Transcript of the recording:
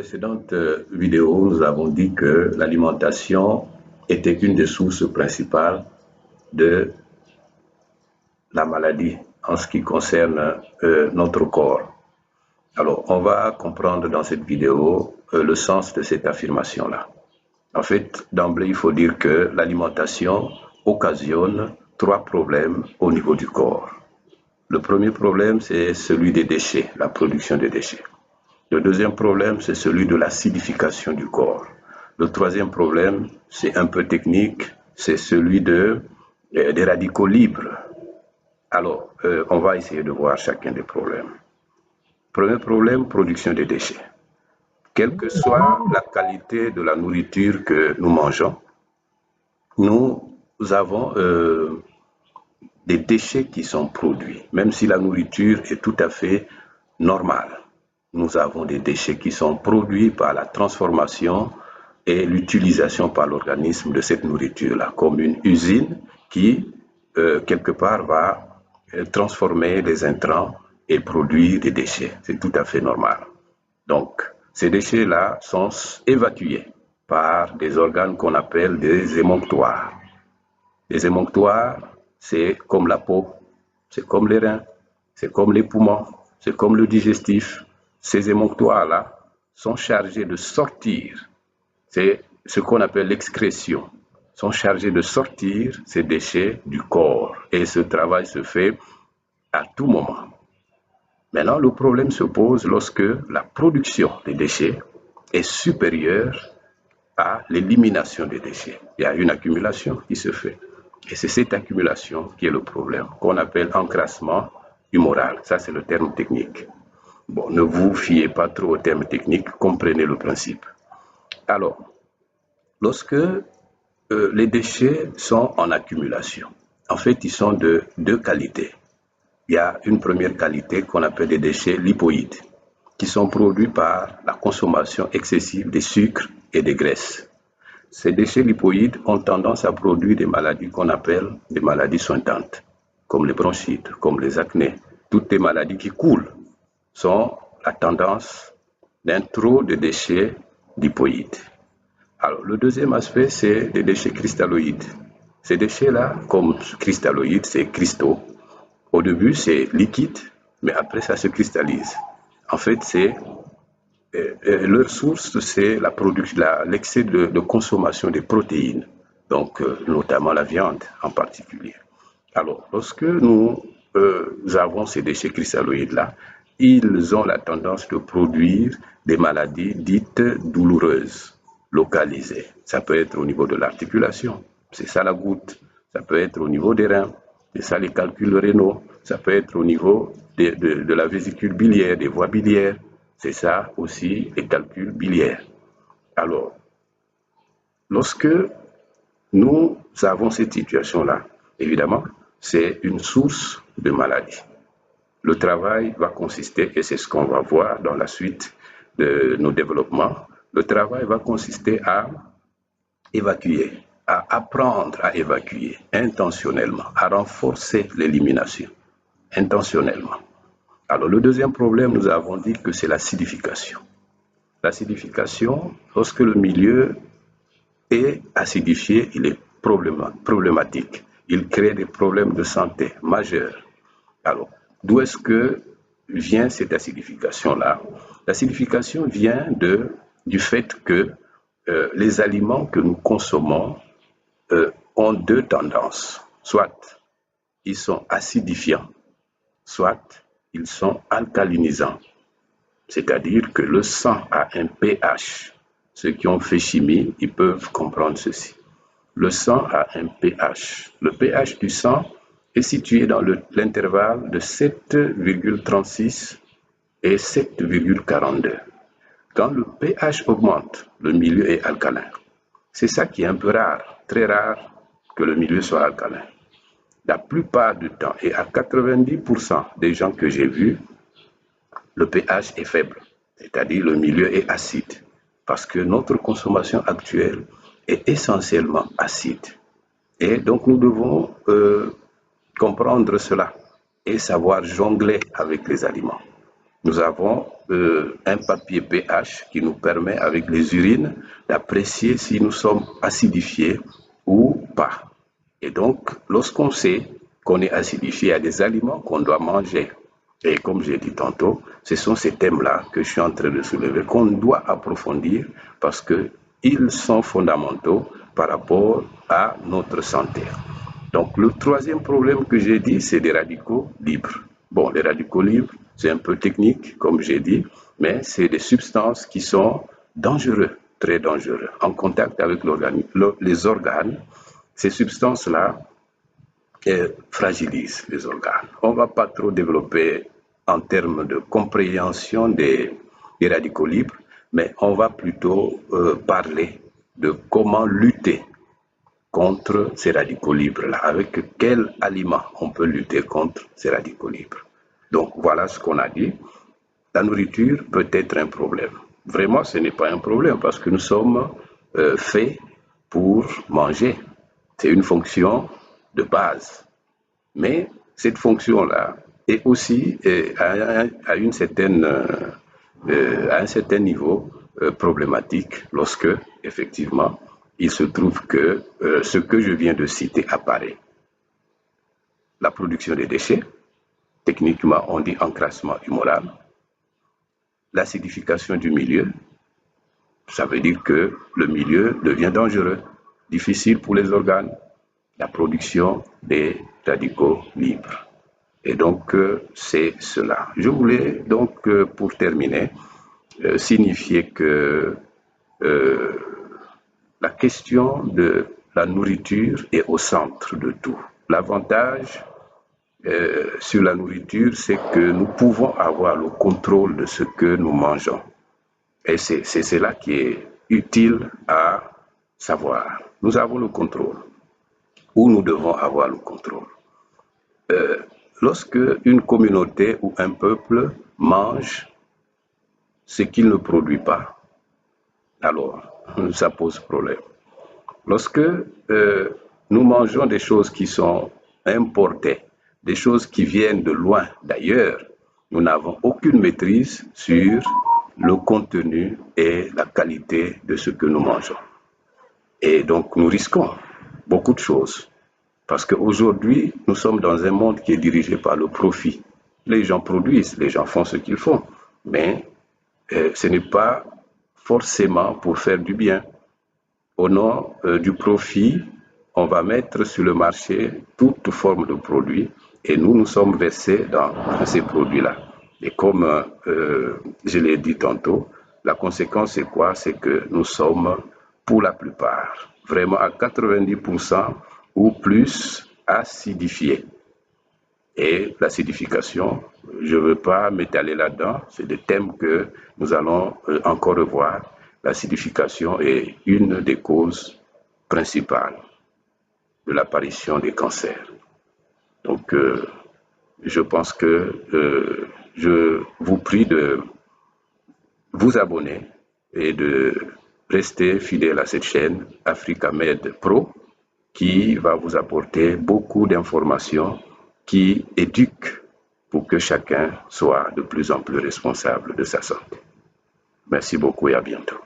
précédente vidéo, nous avons dit que l'alimentation était une des sources principales de la maladie en ce qui concerne notre corps. Alors, on va comprendre dans cette vidéo le sens de cette affirmation-là. En fait, d'emblée, il faut dire que l'alimentation occasionne 3 problèmes au niveau du corps. Le premier problème, c'est celui des déchets, la production des déchets. Le deuxième problème, c'est celui de l'acidification du corps. Le troisième problème, c'est un peu technique, c'est celui des radicaux libres. Alors, on va essayer de voir chacun des problèmes. Premier problème, production des déchets. Quelle que soit la qualité de la nourriture que nous mangeons, nous avons des déchets qui sont produits, même si la nourriture est tout à fait normale. Nous avons des déchets qui sont produits par la transformation et l'utilisation par l'organisme de cette nourriture-là, comme une usine qui, quelque part, va transformer les intrants et produire des déchets. C'est tout à fait normal. Donc, ces déchets-là sont évacués par des organes qu'on appelle des émonctoires. Les émonctoires, c'est comme la peau, c'est comme les reins, c'est comme les poumons, c'est comme le digestif. Ces émonctoires-là sont chargés de sortir, c'est ce qu'on appelle l'excrétion, sont chargés de sortir ces déchets du corps. Et ce travail se fait à tout moment. Maintenant, le problème se pose lorsque la production des déchets est supérieure à l'élimination des déchets. Il y a une accumulation qui se fait. Et c'est cette accumulation qui est le problème, qu'on appelle encrassement humoral. Ça, c'est le terme technique. Bon, ne vous fiez pas trop au terme technique, comprenez le principe. Alors, lorsque les déchets sont en accumulation, en fait, ils sont de 2 qualités. Il y a une première qualité qu'on appelle des déchets lipoïdes, qui sont produits par la consommation excessive des sucres et des graisses. Ces déchets lipoïdes ont tendance à produire des maladies qu'on appelle des maladies sointantes, comme les bronchites, comme les acnés. Toutes les maladies qui coulent sont la tendance d'un trop de déchets lipoïdes. Alors, le deuxième aspect, c'est des déchets cristalloïdes. Ces déchets-là, comme cristalloïdes, c'est cristaux. Au début, c'est liquide, mais après, ça se cristallise. En fait, leur source, c'est l'excès de consommation des protéines, donc notamment la viande en particulier. Alors, lorsque nous avons ces déchets cristalloïdes-là, ils ont la tendance de produire des maladies dites douloureuses, localisées. Ça peut être au niveau de l'articulation, c'est ça la goutte. Ça peut être au niveau des reins, c'est ça les calculs rénaux. Ça peut être au niveau de la vésicule biliaire, des voies biliaires. C'est ça aussi les calculs biliaires. Alors, lorsque nous avons cette situation-là, évidemment, c'est une source de maladie. Le travail va consister, et c'est ce qu'on va voir dans la suite de nos développements, le travail va consister à évacuer, à apprendre à évacuer intentionnellement, à renforcer l'élimination intentionnellement. Alors, le deuxième problème, nous avons dit que c'est l'acidification. L'acidification, lorsque le milieu est acidifié, il est problématique. Il crée des problèmes de santé majeurs. Alors, d'où est-ce que vient cette acidification-là? L'acidification vient du fait que les aliments que nous consommons ont 2 tendances. Soit ils sont acidifiants, soit ils sont alcalinisants. C'est-à-dire que le sang a un pH. Ceux qui ont fait chimie, ils peuvent comprendre ceci. Le sang a un pH. Le pH du sang est situé dans l'intervalle de 7,36 et 7,42. Quand le pH augmente, le milieu est alcalin. C'est ça qui est un peu rare, très rare que le milieu soit alcalin. La plupart du temps, et à 90% des gens que j'ai vus, le pH est faible, c'est-à-dire le milieu est acide, parce que notre consommation actuelle est essentiellement acide. Et donc nous devons comprendre cela et savoir jongler avec les aliments. nous avons un papier pH qui nous permet, avec les urines, d'apprécier si nous sommes acidifiés ou pas. Et donc, lorsqu'on sait qu'on est acidifié, il y a des aliments qu'on doit manger. Et comme j'ai dit tantôt, ce sont ces thèmes-là que je suis en train de soulever, qu'on doit approfondir parce qu'ils sont fondamentaux par rapport à notre santé. Donc, le troisième problème que j'ai dit, c'est les radicaux libres. Bon, les radicaux libres, c'est un peu technique, comme j'ai dit, mais c'est des substances qui sont dangereuses, très dangereuses. En contact avec les organes, ces substances-là fragilisent les organes. On ne va pas trop développer en termes de compréhension des radicaux libres, mais on va plutôt parler de comment lutter contre ces radicaux libres-là. Avec quel aliment on peut lutter contre ces radicaux libres? Donc voilà ce qu'on a dit. La nourriture peut être un problème. Vraiment, ce n'est pas un problème parce que nous sommes faits pour manger. C'est une fonction de base. Mais cette fonction-là est aussi à un certain niveau problématique lorsque, effectivement, il se trouve que ce que je viens de citer apparaît. La production des déchets, techniquement on dit encrassement humoral, l'acidification du milieu, ça veut dire que le milieu devient dangereux, difficile pour les organes, la production des radicaux libres. Et donc, c'est cela. Je voulais donc, pour terminer, signifier que la question de la nourriture est au centre de tout. L'avantage sur la nourriture, c'est que nous pouvons avoir le contrôle de ce que nous mangeons. Et c'est cela qui est utile à savoir. Nous avons le contrôle, ou nous devons avoir le contrôle. Lorsque une communauté ou un peuple mange ce qu'il ne produit pas, alors ça pose problème. Lorsque nous mangeons des choses qui sont importées, des choses qui viennent de loin, d'ailleurs, nous n'avons aucune maîtrise sur le contenu et la qualité de ce que nous mangeons. Et donc, nous risquons beaucoup de choses. Parce qu'aujourd'hui, nous sommes dans un monde qui est dirigé par le profit. Les gens produisent, les gens font ce qu'ils font, mais ce n'est pas forcément pour faire du bien. Au nom du profit, on va mettre sur le marché toute forme de produits et nous sommes versés dans ces produits-là. Et comme je l'ai dit tantôt, la conséquence c'est quoi? C'est que nous sommes, pour la plupart, vraiment à 90% ou plus acidifiés. Et l'acidification, je ne veux pas m'étaler là-dedans, c'est des thèmes que nous allons encore revoir. L'acidification est une des causes principales de l'apparition des cancers. Donc, je pense que je vous prie de vous abonner et de rester fidèle à cette chaîne Africamed Pro qui va vous apporter beaucoup d'informations qui éduquent pour que chacun soit de plus en plus responsable de sa santé. Merci beaucoup et à bientôt.